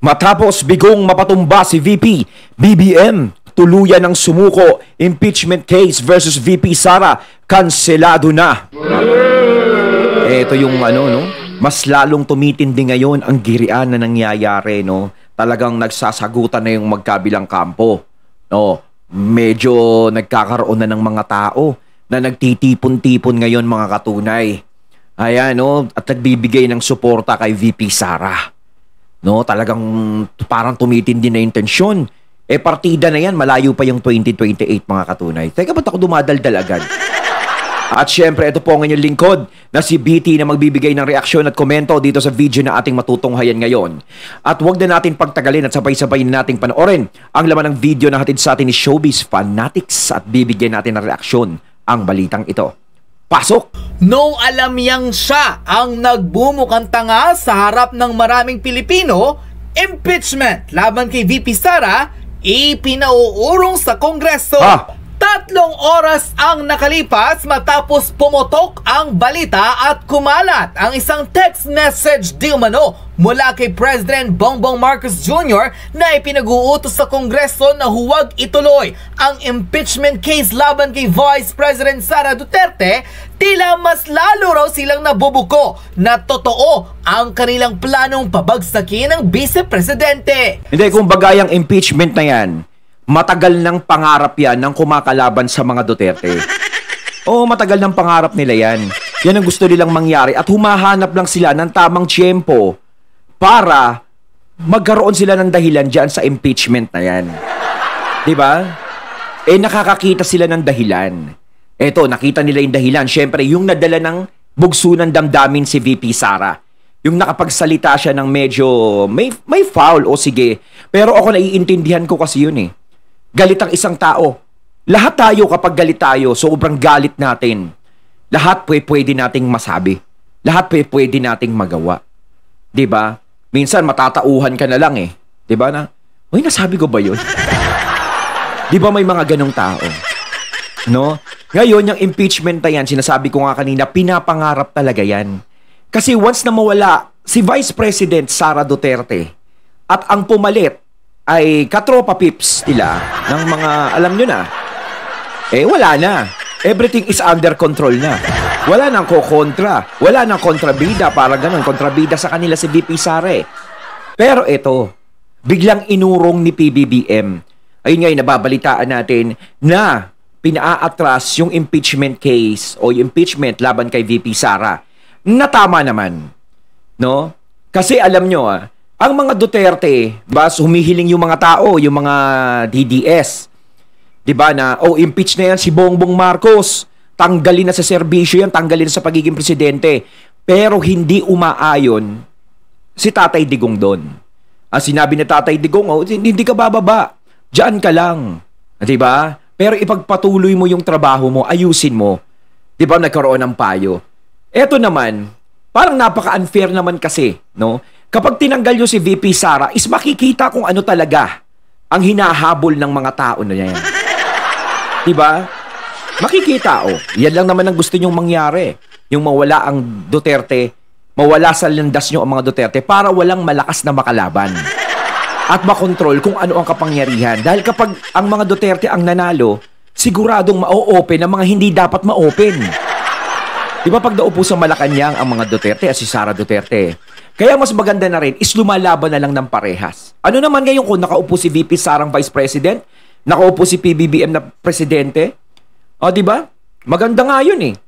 Matapos bigong mapatumba si VP BBM, tuluyan ng sumuko, impeachment case versus VP Sara, kanselado na. Ito yung no? Mas lalong tumitindi ngayon ang girian na nangyayari, no? Talagang nagsasagutan na yung magkabilang kampo. No, medyo nagkakaroon na ng mga tao na nagtitipon-tipon ngayon, mga katunay. Ayan, no? At nagbibigay ng suporta kay VP Sara. No, talagang parang tumitindi na yung tensyon. Partida na yan, malayo pa yung 2028, mga katunay. Teka, ba't ako dumadaldal agad? At syempre, ito po ang inyong lingkod na si BT na magbibigay ng reaksyon at komento dito sa video na ating matutunghayan ngayon. At huwag na natin pagtagalin at sabay-sabay nating panoorin ang laman ng video na hatid sa atin ni Showbiz Fanatics at bibigyan natin ng reaksyon ang balitang ito. Pasok! No, alam yang siya ang nagbumukang tanga sa harap ng maraming Pilipino. Impeachment laban kay VP Sara ipinauurong sa Kongreso. 3 oras ang nakalipas matapos pumutok ang balita at kumalat ang isang text message di umano mula kay President Bongbong Marcos Jr. na ipinag-uutos sa Kongreso na huwag ituloy ang impeachment case laban kay Vice President Sara Duterte. Tila mas lalo raw silang nabubuko na totoo ang kanilang planong pabagsakin ng Vice Presidente. Hindi, kung bagayang impeachment na yan, matagal ng pangarap yan ng kumakalaban sa mga Duterte. Oo, matagal ng pangarap nila yan. Yan ang gusto nilang mangyari at humahanap lang sila ng tamang tiyempo para magkaroon sila ng dahilan dyan sa impeachment na yan. Diba? Nakakakita sila ng dahilan. Eto, nakita nila yung dahilan. Siyempre, yung nadala ng bugso ng damdamin si VP Sara. Yung nakapagsalita siya ng medyo may foul o sige. Pero ako naiintindihan ko kasi yun eh. Galit ang isang tao. Lahat tayo kapag galit tayo, sobrang galit natin. Lahat pwede nating masabi. Lahat pwede nating magawa. 'Di ba? Minsan matatauhan ka na lang eh. 'Di ba na? Uy, nasabi ko ba 'yun? 'Di ba may mga ganong tao? No? Ngayon, yung impeachment na yan, sinasabi ko nga kanina, pinapangarap talaga yan. Kasi once na mawala si Vice President Sara Duterte at ang pumalit ay katropa pips nila ng mga, alam nyo na, wala na. Everything is under control na. Wala nang kokontra. Wala nang kontrabida. Para ganun, kontrabida sa kanila si VP Sara eh. Pero ito, biglang inurong ni PBBM. Ayun nga, nababalitaan natin na pina-atras yung impeachment case o yung impeachment laban kay VP Sara. Na tama naman. No? Kasi alam nyo ang mga Duterte, humihiling yung mga tao, yung mga DDS. 'Di ba na, impeach na yan si Bongbong Marcos. Tanggalin na sa serbisyo yan, tanggalin na sa pagiging presidente. Pero hindi umaayon si Tatay Digong doon. Ang sinabi ni Tatay Digong, hindi ka bababa. Diyan ka lang. 'Di ba? Pero ipagpatuloy mo yung trabaho mo, ayusin mo. 'Di ba nagkaroon ng payo? Eto naman, parang napaka-unfair naman kasi, no? Kapag tinanggal nyo si VP Sara, is makikita kung ano talaga ang hinahabol ng mga tao na yan. Diba? Makikita, yan lang naman ang gusto nyong mangyari. Yung mawala ang Duterte, mawala sa landas nyo ang mga Duterte para walang malakas na makalaban. At makontrol kung ano ang kapangyarihan. Dahil kapag ang mga Duterte ang nanalo, siguradong ma-open ang mga hindi dapat ma-open. Diba pag naupo sa Malacanang ang mga Duterte at si Sara Duterte, kaya mas maganda na rin is lumalaban na lang ng parehas. Ano naman ngayon kung nakaupo si VP Sarang Vice President, nakaupo si PBBM na Presidente? Di ba? Maganda nga yun eh.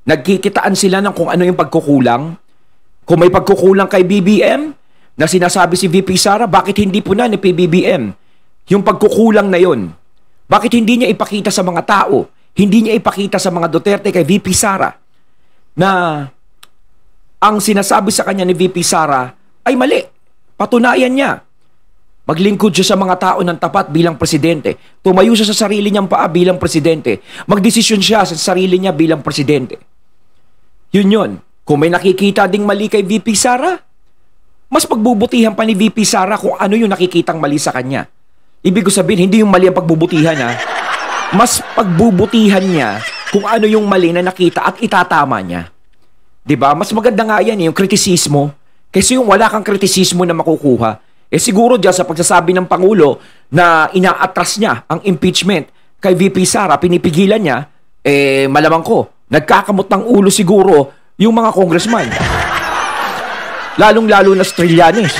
Nagkikitaan sila ng kung ano yung pagkukulang. Kung may pagkukulang kay BBM, na sinasabi si VP Sara, bakit hindi po na ni PBBM? Yung pagkukulang na yun, bakit hindi niya ipakita sa mga tao? Hindi niya ipakita sa mga Duterte kay VP Sara na ang sinasabi sa kanya ni VP Sara ay mali. Patunayan niya. Maglingkod siya sa mga tao ng tapat bilang presidente. Tumayo siya sa sarili niyang paa bilang presidente. Magdesisyon siya sa sarili niya bilang presidente. Yun. Kung may nakikita ding mali kay VP Sara, mas pagbubutihan pa ni VP Sara kung ano yung nakikitang mali sa kanya. Ibig ko sabihin, hindi yung mali ang pagbubutihan Mas pagbubutihan niya kung ano yung mali na nakita at itatama niya. 'Di ba? Mas maganda nga yan yung kritisismo. Kasi yung wala kang kritisismo na makukuha, Siguro dyan sa pagsasabi ng Pangulo na inaatras niya ang impeachment kay VP Sara, pinipigilan niya, malamang ko, nagkakamot ng ulo siguro yung mga congressman. Lalong-lalo na Trillanes.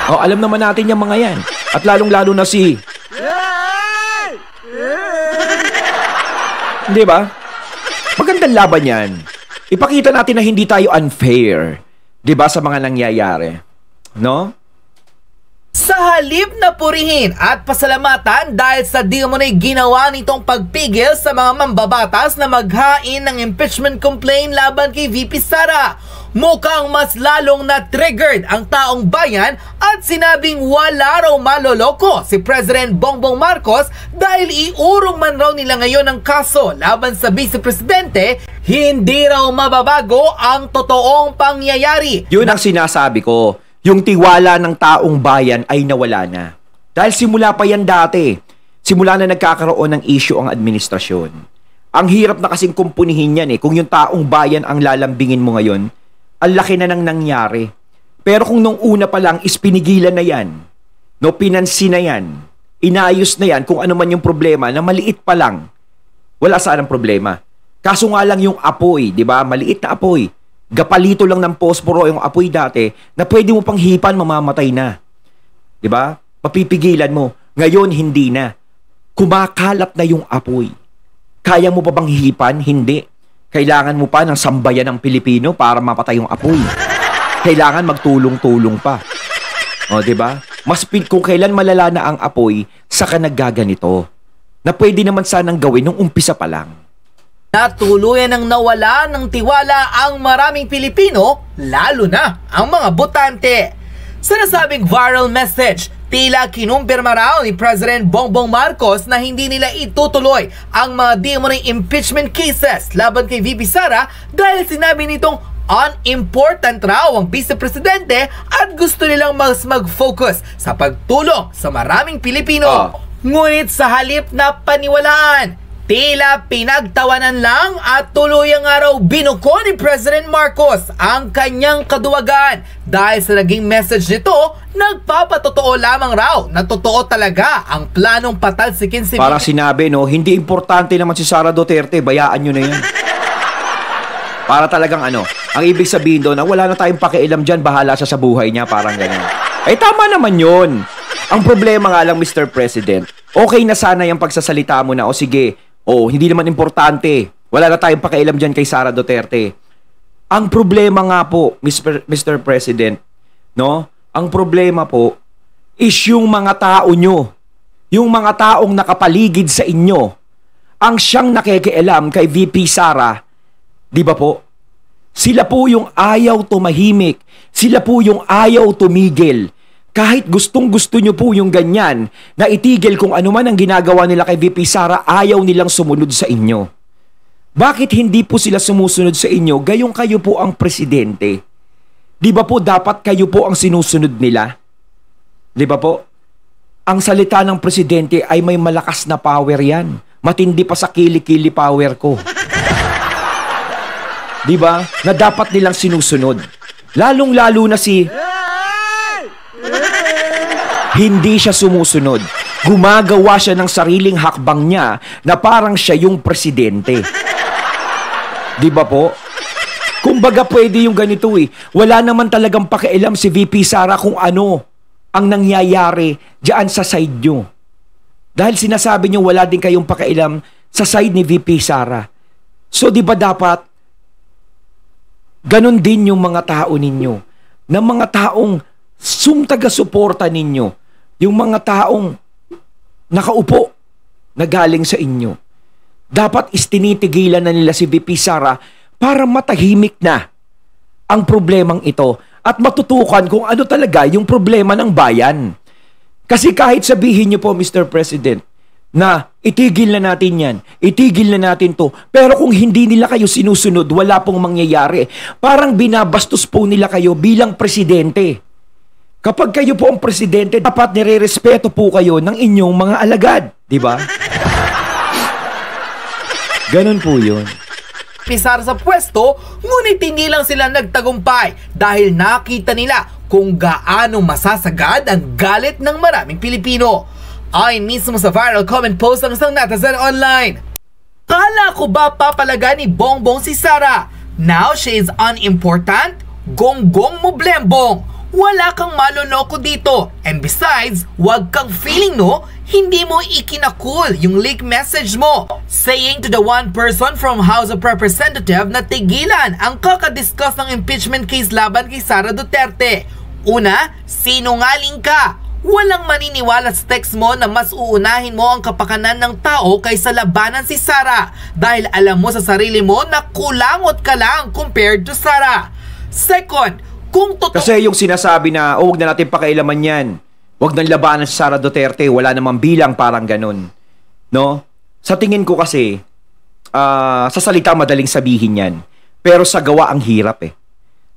Alam naman natin yung mga yan. At lalong-lalo na si... Di ba? Magandang laban yan. Ipakita natin na hindi tayo unfair. Di ba, sa mga nangyayari? No? Sa halip na purihin at pasalamatan dahil sa di umunay ginawa nitong pagpigil sa mga mambabatas na maghain ng impeachment complaint laban kay VP Sara, mukhang mas lalong na-triggered ang taong bayan at sinabing wala raw maloloko si President Bongbong Marcos dahil iurong man raw nila ngayon ang kaso laban sa Vice Presidente, hindi raw mababago ang totoong pangyayari. Yun ang sinasabi ko. Yung tiwala ng taong bayan ay nawala na. Dahil simula pa yan dati. Simula na nagkakaroon ng issue ang administrasyon. Ang hirap na kasing kumpunihin yan Kung yung taong bayan ang lalambingin mo ngayon, ang laki na nang nangyari. Pero kung nung una pa lang is pinigilan na yan, no, pinansin na yan, inayos na yan, kung ano man yung problema, na maliit pa lang, wala saan ang problema. Kaso nga lang yung apoy, di ba? Maliit na apoy. Gapalito lang ng posporo yung apoy dati na pwede mo pang hipan, mamamatay na. Diba? Papipigilan mo. Ngayon, hindi na. Kumakalat na yung apoy. Kaya mo pa bang hipan? Hindi. Kailangan mo pa ng sambayan ng Pilipino para mapatay yung apoy. Kailangan magtulong-tulong pa. Diba? Kung kailan malala na ang apoy, saka naggaganito. Na pwede naman sanang gawin nung umpisa pa lang. Natuluyan ng nawala ng tiwala ang maraming Pilipino, lalo na ang mga botante. Sa nasabing viral message, tila kinumpirma raw ni President Bongbong Marcos na hindi nila itutuloy ang mga di umunay impeachment cases laban kay VP Sara dahil sinabi nitong unimportant raw ang Vice Presidente at gusto nilang mas mag-focus sa pagtulong sa maraming Pilipino. Ngunit sa halip na paniwalaan, tila pinagtawanan lang at tuluyang araw binuko ni President Marcos ang kanyang kaduwagan dahil sa naging message nito, nagpapatotoo lamang raw na totoo talaga ang planong patalsikin si Para sinabi, no, hindi importante naman si Sara Duterte, bayaan nyo na yan. Para talagang ang ibig sabihin doon na wala na tayong pakialam dyan, bahala siya sa buhay niya, parang ganyan. Tama naman yun. Ang problema nga lang, Mr. President, okay na sana yung pagsasalita mo na, sige, hindi naman importante. Wala na tayong pakialam dyan kay Sara Duterte. Ang problema nga po, Mr. President, no? Ang problema po is yung mga tao nyo. Yung mga taong nakapaligid sa inyo. Ang siyang nakikialam kay VP Sara, di ba po? Sila po yung ayaw tumahimik. Sila po yung ayaw tumigil. Kahit gustong-gusto nyo po yung ganyan, na itigil kung ano man ang ginagawa nila kay VP Sara, ayaw nilang sumunod sa inyo. Bakit hindi po sila sumusunod sa inyo, gayong kayo po ang presidente? Di ba po dapat kayo po ang sinusunod nila? Di ba po? Ang salita ng presidente ay may malakas na power yan. Matindi pa sa kili-kili power ko. Di ba? Na dapat nilang sinusunod. Lalong-lalo na si... Hindi siya sumusunod. Gumagawa siya ng sariling hakbang niya na parang siya yung presidente. Di ba po? Kumbaga pwede yung ganito Wala naman talagang pakialam si VP Sara kung ano ang nangyayari diyan sa side nyo. Dahil sinasabi nyo wala din kayong pakialam sa side ni VP Sara. So di ba dapat ganon din yung mga tao ninyo? Na mga taong taga-suporta ninyo. Yung mga taong nakaupo na galing sa inyo. Dapat istinitigilan na nila si VP Sara para matahimik na ang problemang ito at matutukan kung ano talaga yung problema ng bayan. Kasi kahit sabihin niyo po, Mr. President, na itigil na natin yan, itigil na natin to, pero kung hindi nila kayo sinusunod, wala pong mangyayari. Parang binabastos po nila kayo bilang presidente. Kapag kayo po ang presidente, dapat nire-respeto po kayo ng inyong mga alagad. Di ba? Ganun po yun. Pisar sa pwesto, ngunit hindi lang sila nagtagumpay dahil nakita nila kung gaano masasagad ang galit ng maraming Pilipino. Ayon mismo sa viral comment post ng isang netizen online. Kala ko ba papalaga ni Bongbong si Sara? Now she is unimportant? Gonggong mo blembong. Wala kang maloloko dito. And besides, wag kang feeling hindi mo ikinakul yung leak message mo. Saying to the one person from House of Representative na tigilan ang kakadiscuss ng impeachment case laban kay Sara Duterte. Una, sinungaling ka. Walang maniniwala sa text mo na mas uunahin mo ang kapakanan ng tao kaysa labanan si Sara dahil alam mo sa sarili mo na kulangot ka lang compared to Sara. Second, kung totoo... Kasi yung sinasabi na, huwag na natin pakailaman yan. Huwag nang labanan si Sara Duterte, wala namang bilang, parang ganun. No? Sa tingin ko kasi, sa salita madaling sabihin yan. Pero sa gawa ang hirap eh.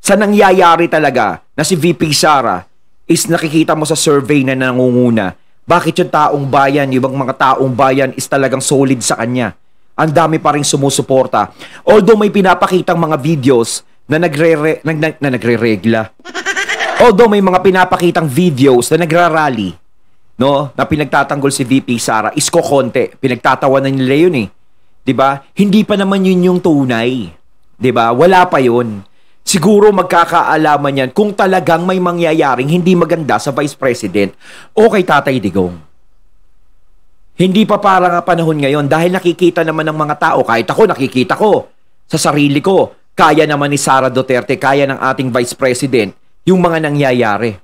Sa nangyayari talaga na si VP Sara is nakikita mo sa survey na nangunguna, bakit yung taong bayan, yung mga taong bayan is talagang solid sa kanya. Ang dami pa rin sumusuporta. Although may pinapakitang mga videos na nagre-regla. Although may mga pinapakitang videos na nagrarally, no, na pinagtatanggol si VP Sara, isko konti. Pinagtatawanan nila yun eh. 'Di ba? Hindi pa naman yun yung tunay. 'Di ba? Wala pa yun. Siguro magkakaalaman yan kung talagang may mangyayaring hindi maganda sa Vice President o kay Tatay Digong. Hindi pa parang panahon ngayon dahil nakikita naman ng mga tao, kahit ako nakikita ko sa sarili ko, kaya naman ni Sara Duterte, kaya ng ating Vice President yung mga nangyayari.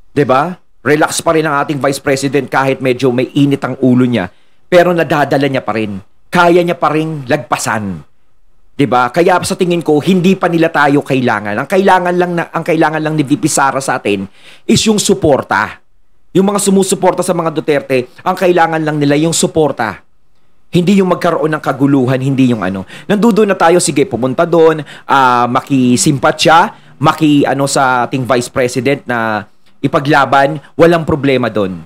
'Di ba? Relax pa rin ang ating Vice President kahit medyo may init ang ulo niya, pero nadadala niya pa rin. Kaya niya pa rin lagpasan. 'Di ba? Kaya sa tingin ko, hindi pa nila tayo kailangan. Ang kailangan lang ni VP Sara sa atin is yung suporta. Yung mga sumusuporta sa mga Duterte, ang kailangan lang nila yung suporta. Hindi yung magkaroon ng kaguluhan, hindi yung ano. Nandoon na tayo, sige, pumunta doon, makisimpatya, sa ating Vice President na ipaglaban, walang problema doon.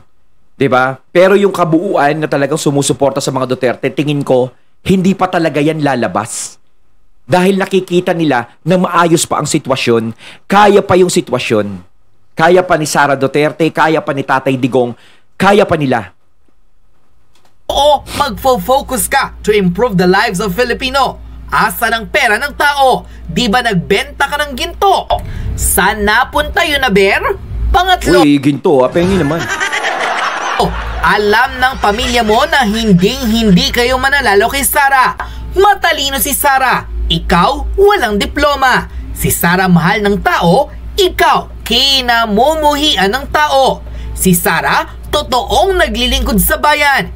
'Di ba? Pero yung kabuuan na talagang sumusuporta sa mga Duterte, tingin ko, hindi pa talaga yan lalabas. Dahil nakikita nila na maayos pa ang sitwasyon, kaya pa yung sitwasyon. Kaya pa ni Sara Duterte, kaya pa ni Tatay Digong, kaya pa nila. Oo, magfo-focus ka to improve the lives of Filipino. Asa ng pera ng tao? Di ba nagbenta ka ng ginto? Saan napunta yun na, Bear? Pangatlo, Uy, ginto, pengi naman. alam ng pamilya mo na hindi kayo mananalo kay Sara. Matalino si Sara, ikaw walang diploma. Si Sara mahal ng tao, ikaw kinamumuhian ng tao. Si Sara totoong naglilingkod sa bayan,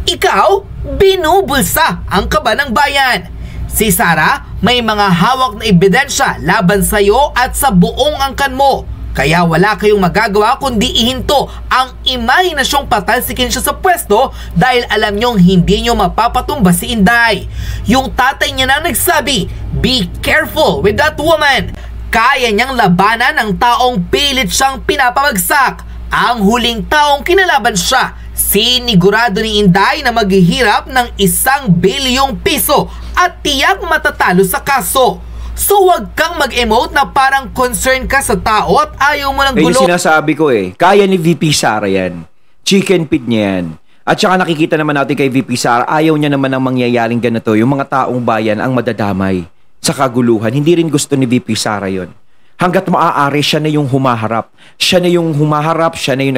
ikaw binubulsa ang kaba ng bayan. Si Sara may mga hawak na ebidensya laban sa iyo at sa buong angkan mo. Kaya wala kayong magagawa kundi ihinto ang imahinasyong patalsikin siya sa pwesto dahil alam nyong hindi nyo mapapatumba si Inday. Yung tatay niya na nagsabi, be careful with that woman. Kaya niyang labanan ang taong pilit siyang pinapamagsak. Ang huling taong kinalaban siya, sinigurado ni Inday na maghihirap ng 1 bilyong piso at tiyak matatalo sa kaso. So wag kang mag-emote na parang concern ka sa tao at ayaw mo ng gulo. Yung sinasabi ko kaya ni VP Sara yan. Chicken feed niya yan. At saka nakikita naman natin kay VP Sara, ayaw niya naman ang mangyayaring ganito. Yung mga taong bayan ang madadamay sa kaguluhan. Hindi rin gusto ni VP Sara yon. Hanggat maaari, siya na yung humaharap. Siya na yung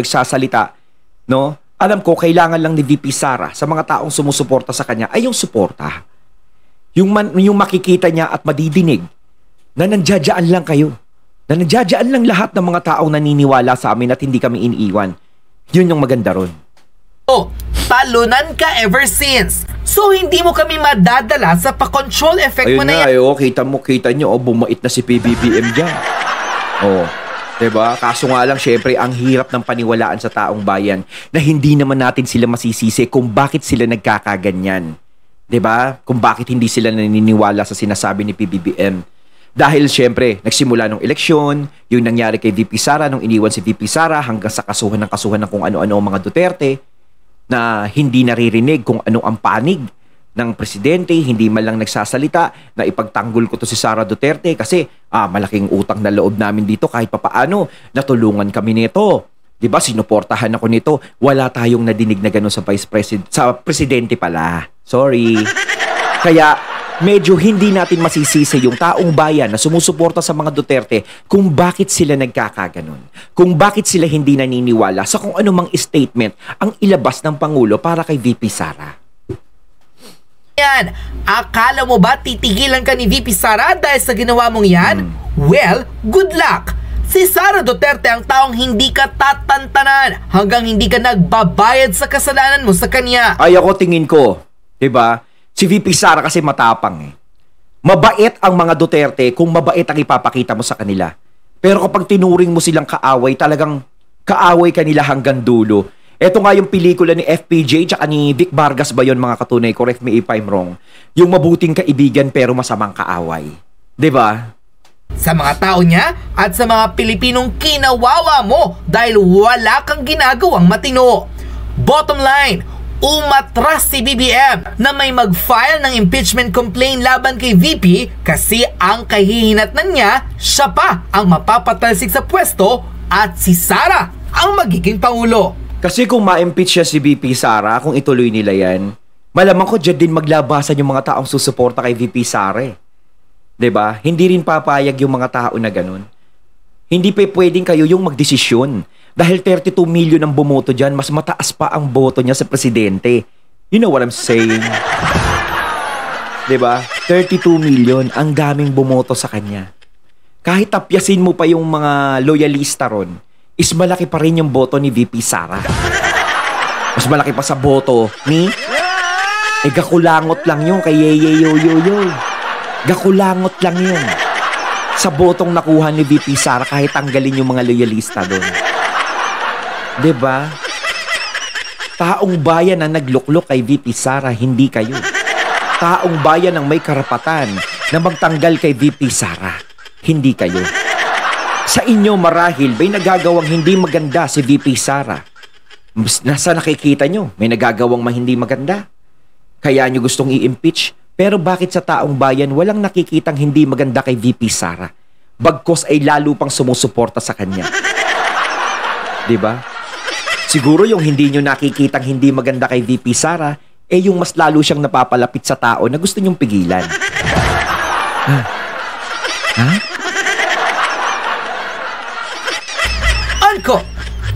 nagsasalita. No? Alam ko, kailangan lang ni VP Sara sa mga taong sumusuporta sa kanya ay yung suporta. Yung makikita niya at madidinig na nandiyadyaan lang kayo. Na nandiyadyaan lang lahat ng mga taong naniniwala sa amin at hindi kami iniiwan. Yun yung maganda ron. Talunan ka ever since. So hindi mo kami madadala sa pa-control effect ayun mo na yan. Kita nyo, bumait na si PBBM dyan. Diba? Kaso nga lang, syempre, ang hirap ng paniwalaan sa taong bayan na hindi naman natin sila masisisi kung bakit sila nagkakaganyan. 'Di ba? Kung bakit hindi sila naniniwala sa sinasabi ni PBBM. Dahil syempre, nagsimula nung eleksyon, yung nangyari kay VP Sara, nung iniwan si VP Sara hanggang sa kasuhan ng kung ano-ano ang mga Duterte na hindi naririnig kung ano ang panig ng presidente, hindi man lang nagsasalita na ipagtanggol ko to si Sara Duterte kasi malaking utang na loob namin dito kahit papaano, natulungan kami nito. 'Di ba? Sinuportahan ako nito. Wala tayong nadinig na gano'n sa sa presidente pala. Sorry. Kaya medyo hindi natin masisisi yung taong bayan na sumusuporta sa mga Duterte kung bakit sila nagkakaganon. Kung bakit sila hindi naniniwala sa kung anumang statement ang ilabas ng Pangulo para kay VP Sara. Yan, akala mo ba titigilan ka ni VP Sara dahil sa ginawa mong yan? Well, good luck! Si Sara Duterte ang taong hindi ka tatantanan hanggang hindi ka nagbabayad sa kasalanan mo sa kanya. Ay ako tingin ko, 'di ba? Si VP Sara kasi matapang eh. Mabait ang mga Duterte kung mabait ang ipapakita mo sa kanila. Pero kapag tinuring mo silang kaaway, talagang kaaway kanila hanggang dulo. Ito nga yung pelikula ni FPJ tsaka ni Vic Vargas ba yun, mga katunay? Correct me if I'm wrong. Yung mabuting kaibigan pero masamang kaaway. 'Di ba? Sa mga tao niya at sa mga Pilipinong kinawawa mo dahil wala kang ginagawang matino. Bottom line, umatras si BBM na may mag-file ng impeachment complaint laban kay VP kasi ang kahihinatnan niya, siya pa ang mapapatalsik sa pwesto at si Sara ang magiging Pangulo. Kasi kung ma-impeach siya si VP Sara, kung ituloy nila yan, malamang ko dyan din maglabasan yung mga taong susuporta kay VP Sara eh. 'Di ba? Hindi rin papayag yung mga tao na ganun. Hindi pa pwedeng kayo yung magdesisyon. Dahil 32 million ang bumoto dyan, mas mataas pa ang boto niya sa presidente. You know what I'm saying? 'Di ba? 32 million, ang daming bumoto sa kanya. Kahit tapyasin mo pa yung mga loyalista ron, is malaki pa rin yung boto ni VP Sara. Mas malaki pa sa boto ni gakulangot lang yung kay Yeyeyoyoyo. Gakulangot lang yun. Sa botong nakuha ni VP Sara kahit tanggalin yung mga loyalista doon. 'Di ba? Taong bayan ang nagluklok kay VP Sara, hindi kayo. Taong bayan ang may karapatan na magtanggal kay VP Sara, hindi kayo. Sa inyo marahil may nagagawang hindi maganda si VP Sara. Nasa nakikita nyo, may nagagawang hindi maganda. Kaya nyo gustong i-impeach. Pero bakit sa taong bayan walang nakikitang hindi maganda kay VP Sara? Bagkos ay lalo pang sumusuporta sa kanya. 'Di ba? Siguro yung hindi nyo nakikitang hindi maganda kay VP Sara, yung mas lalo siyang napapalapit sa tao na gusto nyong pigilan. Ha? Anko,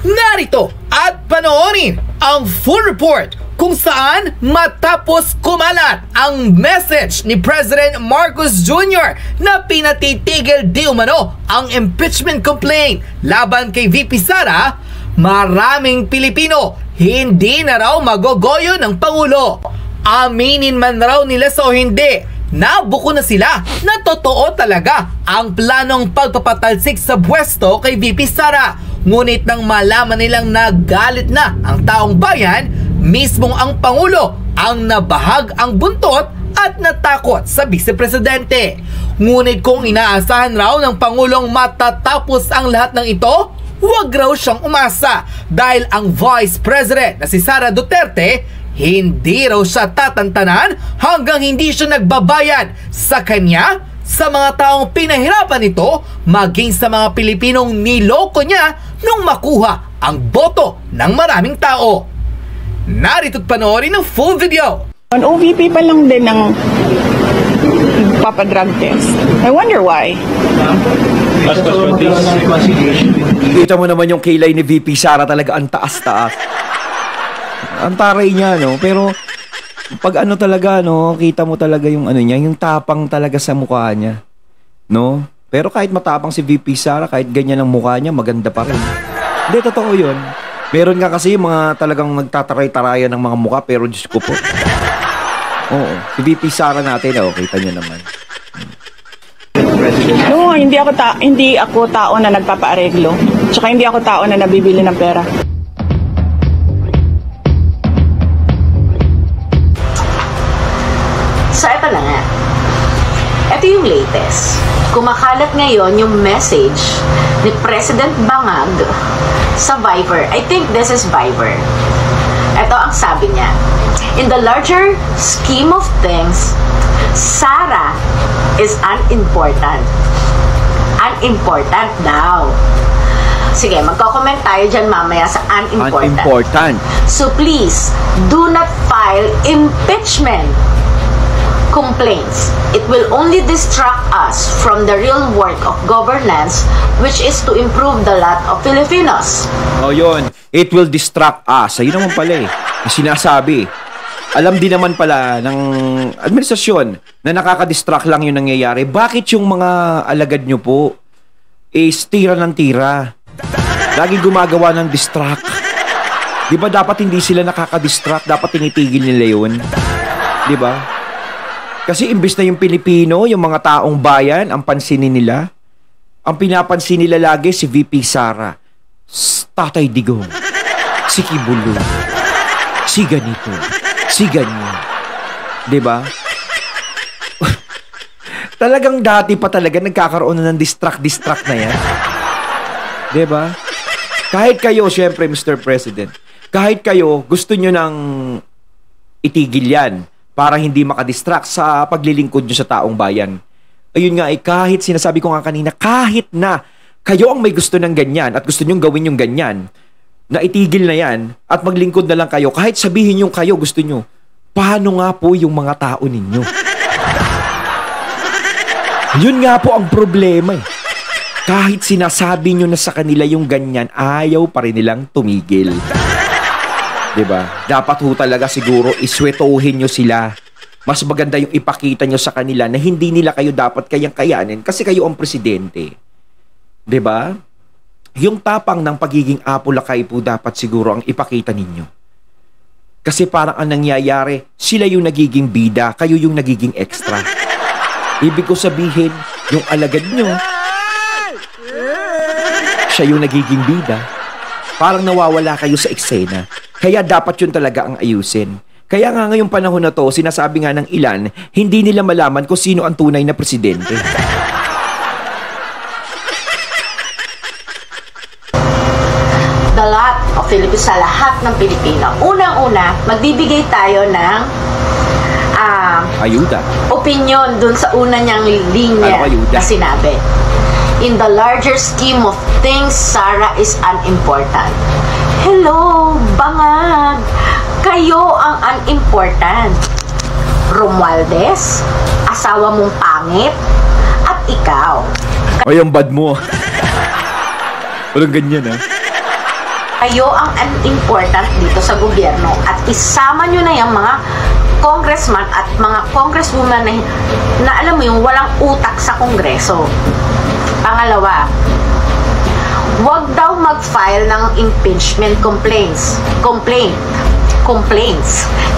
narito at panoorin ang full report kung saan matapos kumalat ang message ni President Marcos Jr. na pinatitigil di umano ang impeachment complaint laban kay VP Sara, maraming Pilipino hindi na raw magogoyo ng Pangulo. Aminin man raw nila o hindi, nabuko na sila na totoo talaga ang planong pagpapatalsik sa pwesto kay VP Sara. Ngunit nang malaman nilang nagalit na ang taong bayan, mismong ang Pangulo ang nabahag ang buntot at natakot sa Vice-Presidente. Ngunit kung inaasahan raw ng Pangulong matatapos ang lahat ng ito, huwag raw siyang umasa dahil ang Vice President na si Sara Duterte, hindi raw siya tatantanan hanggang hindi siya nagbabayad sa kanya, sa mga taong pinahirapan nito, maging sa mga Pilipinong niloko niya nung makuha ang boto ng maraming tao. Narito't panoorin ang full video. An OVP pa lang din ng papadrug test. I wonder why. Kita mo naman yung kilay ni VP Sara, talaga ang taas-taas. Ang taray niya, no? Pero pag ano talaga, no, kita mo talaga yung ano niya, yung tapang talaga sa mukha niya. No? Pero kahit matapang si VP Sara, kahit ganyan ang mukha niya, maganda pa rin. Hindi, totoo yun. Meron nga kasi mga talagang nagtataray-tarayan ng mga mukha, pero Diyos ko po. Oo, si VP Sara natin, kita nyo naman. No, hindi ako tao na nagpapaareglo. Tsaka hindi ako tao na nabibili ng pera. So, ito na nga. Ito yung latest. Kumakalat ngayon yung message ni President Bangag sa Viber. I think this is Viber. Ito ang sabi niya. In the larger scheme of things, Sara is unimportant. Unimportant daw. Sige, magko-comment tayo dyan mamaya sa unimportant. Unimportant. So please, do not file impeachment complaints. It will only distract us from the real work of governance, which is to improve the lot of Filipinos. O yun, it will distract us. Ayun naman pala eh. Yung sinasabi. Alam din naman pala ng administrasyon na nakaka-distract lang yung nangyayari. Bakit yung mga alagad nyo po is tira ng tira? Lagi gumagawa ng distract. Di ba dapat hindi sila nakaka-distract? Dapat tinitigil nila yun. Di ba? Kasi imbis na yung Pilipino, yung mga taong bayan, ang pansinin nila, ang pinapansin nila lagi si VP Sara, Tatay Digong, si Kibulo, si ganito, si ganyan. Diba? Talagang dati pa talaga nagkakaroon na ng distract na yan. Diba? Kahit kayo, syempre, Mr. President, kahit kayo, gusto nyo nang itigil yan para hindi makadistract sa paglilingkod nyo sa taong bayan. Ayun nga, kahit sinasabi ko nga kanina, kahit na kayo ang may gusto ng ganyan at gusto nyong gawin yung ganyan, na itigil na yan at maglingkod na lang kayo, kahit sabihin yung kayo gusto nyo, paano nga po yung mga tao ninyo? Yun nga po ang problema eh. Kahit sinasabi nyo na sa kanila yung ganyan, ayaw pa rin nilang tumigil. Diba? Dapat ho talaga siguro iswetohin nyo sila. Mas maganda yung ipakita nyo sa kanila na hindi nila kayo dapat kayang-kayanin kasi kayo ang presidente. Diba? Yung tapang ng pagiging apulakay po dapat siguro ang ipakita ninyo. Kasi parang ang nangyayari, sila yung nagiging bida, kayo yung nagiging extra. Ibig ko sabihin, yung alagad nyo, siya yung nagiging bida. Parang nawawala kayo sa eksena. Kaya dapat yun talaga ang ayusin. Kaya nga ngayong panahon na to, sinasabi nga ng ilan, hindi nila malaman kung sino ang tunay na presidente. The lot of Filipinos, sa lahat ng Pilipino. Unang-una, magbibigay tayo ng ayuda. Opinion dun sa una niyang linya na sinabi. In the larger scheme of things, Sara is unimportant. Hello, bangag! Kayo ang unimportant. Romualdez, asawa mong pangit, at ikaw. Ay, ang bad mo. Walang ganyan, ha? Kayo ang unimportant dito sa gobyerno at isama nyo na yung mga congressman at mga congresswoman na alam mo yung walang utak sa kongreso. Pangalawa, wag daw mag-file ng impeachment complaints.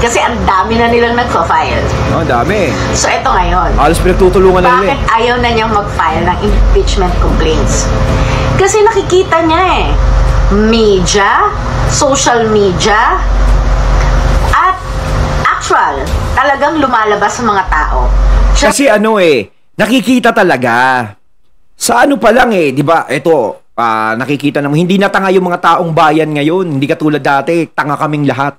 Kasi ang dami na nilang nagpa-file. Oh, dami. So, eto ngayon. Alas pinagtutulungan na nila. Bakit ayaw na niyang mag-file ng impeachment complaints? Kasi nakikita niya media, social media, at actual, talagang lumalabas sa mga tao. Kasi nakikita talaga. Sa pa lang di ba? Ito, nakikita naman, hindi na tanga yung mga taong bayan ngayon. Hindi katulad dati, tanga kaming lahat.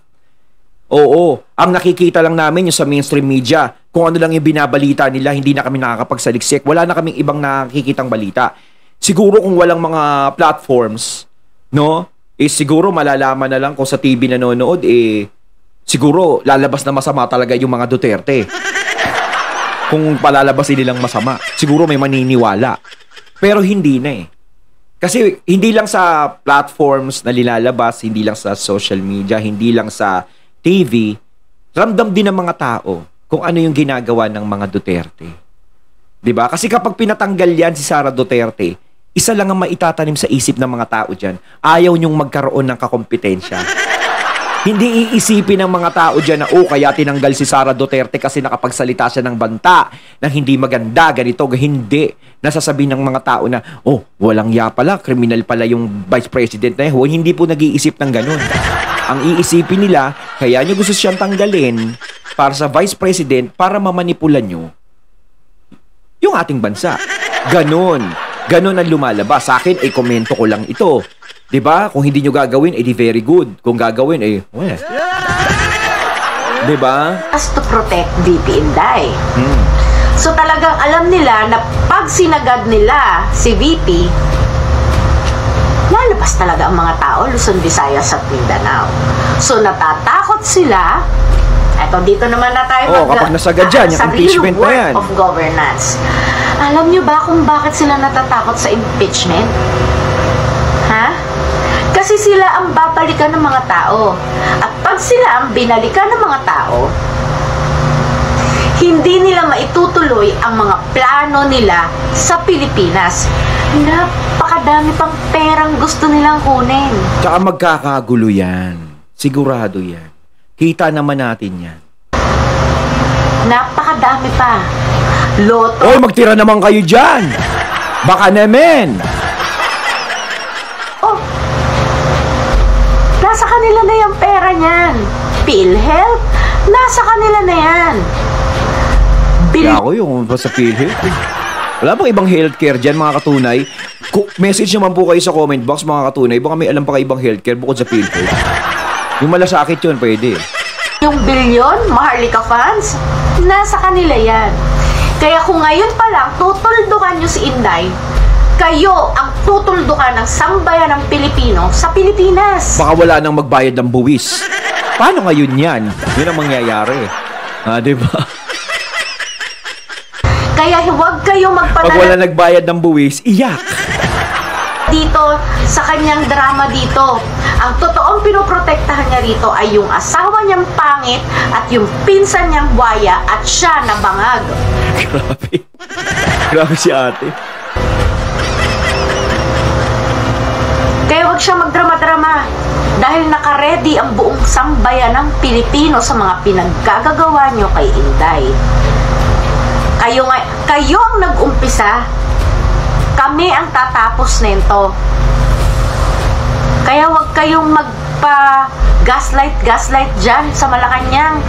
Oo, ang nakikita lang namin yung sa mainstream media. Kung ano lang yung binabalita nila, hindi na kami nakakapagsaliksik. Wala na kaming ibang nakikitang balita. Siguro kung walang mga platforms, siguro malalaman na lang kung sa TV nanonood, siguro lalabas na masama talaga yung mga Duterte. Kung palalabasin nilang masama, siguro may maniniwala. Pero hindi na Kasi hindi lang sa platforms na nilalabas, hindi lang sa social media, hindi lang sa TV, ramdam din ng mga tao kung ano yung ginagawa ng mga Duterte. 'Di ba? Kasi kapag pinatanggal yan si Sara Duterte, isa lang ang maitatanim sa isip ng mga tao dyan. Ayaw niyong magkaroon ng kakompetensya. Hindi iisipin ng mga tao dyan na, kaya tinanggal si Sara Duterte kasi nakapagsalita siya ng banta, ng hindi maganda, ganito, hindi. Nasasabihin ng mga tao na, walang ya pala, kriminal pala yung vice president na yun. Hindi po nag-iisip ng ganun. Ang iisipin nila, kaya nyo gusto siyang tanggalin para sa vice president para mamanipulan nyo yung ating bansa. Ganon ang lumalabas. Sa akin, komento ko lang ito. 'Di ba? Kung hindi nyo gagawin, di very good. Kung gagawin, Diba? As to protect VP Inday. Hmm. So talagang alam nila na pag sinagad nila si VP, lalabas talaga ang mga tao Luzon, Visayas at Mindanao. So natatakot sila. Eto, dito naman na tayo kapag nasagad dyan, yung sa impeachment real na yan. work of governance. Alam nyo ba kung bakit sila natatakot sa impeachment? Ha? Kasi sila ang babalikan ng mga tao. At pag sila ang binalikan ng mga tao, hindi nila maitutuloy ang mga plano nila sa Pilipinas. Napakadami pang perang gusto nilang kunin. Tsaka magkakagulo yan. Sigurado yan. Kita naman natin yan. Napakadami pa. Loto. Oy, magtira naman kayo dyan! Baka naman! Oh, nasa kanila na yung pera niyan. PhilHealth, nasa kanila na yan. Kaya ako yung sa PhilHealth. Wala bang ibang healthcare dyan, mga katunay? Message naman po kayo sa comment box, mga katunay. Baka may alam pa kayo ibang healthcare bukod sa PhilHealth. Yung malasakit yun, pwede. Yung bilyon, Maharlika funds, nasa kanila yan. Kaya kung ngayon pa lang, tutuldukan nyo si Inday, kayo ang tutuldukan ng sambayan ng Pilipino sa Pilipinas. Baka wala nang magbayad ng buwis. Paano ngayon yan? Yun ang mangyayari. Diba? Kaya huwag kayo Pag wala nagbayad ng buwis, iyak. Dito sa kanyang drama dito. Ang totoong pinoprotektahan niya rito ay yung asawa niyang pangit at yung pinsan niyang buhaya at siya na bangag. Grabe. Grabe si ate. Kaya wag siya magdrama-drama dahil nakaredy ang buong sambayan ng Pilipino sa mga pinaggagawa niyo kay Inday. Kayo ang nag-umpisa. Kami ang tatapos nito. Kaya wag kayong magpa-gaslight dyan sa Malacanang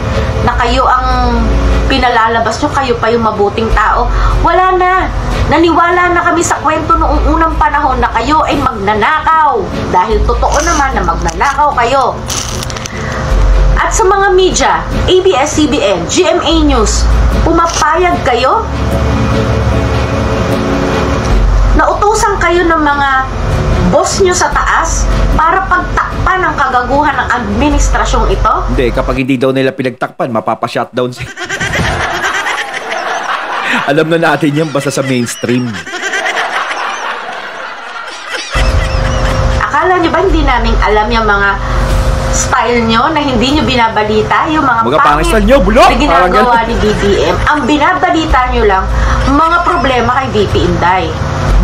na kayo ang pinalalabas nyo, kayo pa yung mabuting tao. Wala na. Naniwala na kami sa kwento noong unang panahon na kayo ay magnanakaw. Dahil totoo naman na magnanakaw kayo. At sa mga media, ABS-CBN, GMA News, pumapayag kayo? Nautusan kayo ng mga boss nyo sa taas para pagtakpan ang kagaguhan ng administrasyong ito? Hindi, kapag hindi daw nila pinagtakpan, mapapa-shutdown sila. Alam na natin yan basta sa mainstream. Akala nyo ba hindi namin alam yung mga style nyo na hindi nyo binabalita? Yung mga pangit style nyo, bulok! na ginagawa ni BBM. Ang binabalita nyo lang, mga problema kay VP Inday.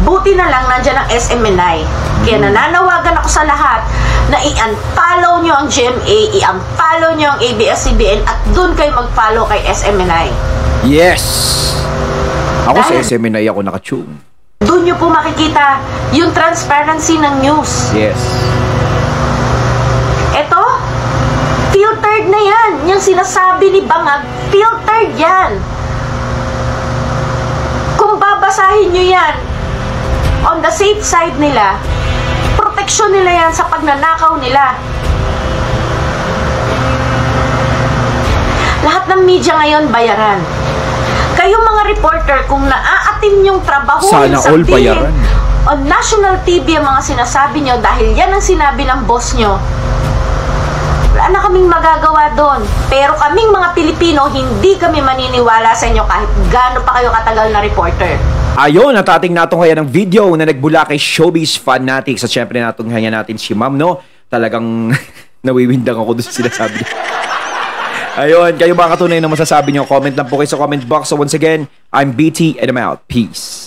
Buti na lang nandyan ang SMNI. Kaya nananawagan ako sa lahat na i-unfollow nyo ang GMA, i-unfollow nyo ang ABS-CBN at dun kayo mag-follow kay SMNI. Yes! Ako sa SMNI ako nakatune. Dun nyo po makikita yung transparency ng news. Yes. Eto, filtered na yan. Yung sinasabi ni Bangag, filtered yan. Kung babasahin nyo yan, on the safe side nila, proteksyon nila yan sa pagnanakaw nila. Lahat ng media ngayon bayaran. Kayong mga reporter, kung naaatin yung trabaho sana all bayaran. on national TV ang mga sinasabi nyo dahil yan ang sinabi ng boss nyo, wala na kaming magagawa doon. Pero kaming mga Pilipino, hindi kami maniniwala sa inyo kahit gaano pa kayo katagal na reporter. Ayun, natating natong kaya ng video na nagbula kay Showbiz Fanatics. At syempre natong hanya natin si Ma'am, no? Talagang nawiwindang ako doon sa sinasabi. Ayun, kayo ba katunay na masasabi nyo? Comment lang po kayo sa comment box. So once again, I'm BT and I'm out. Peace.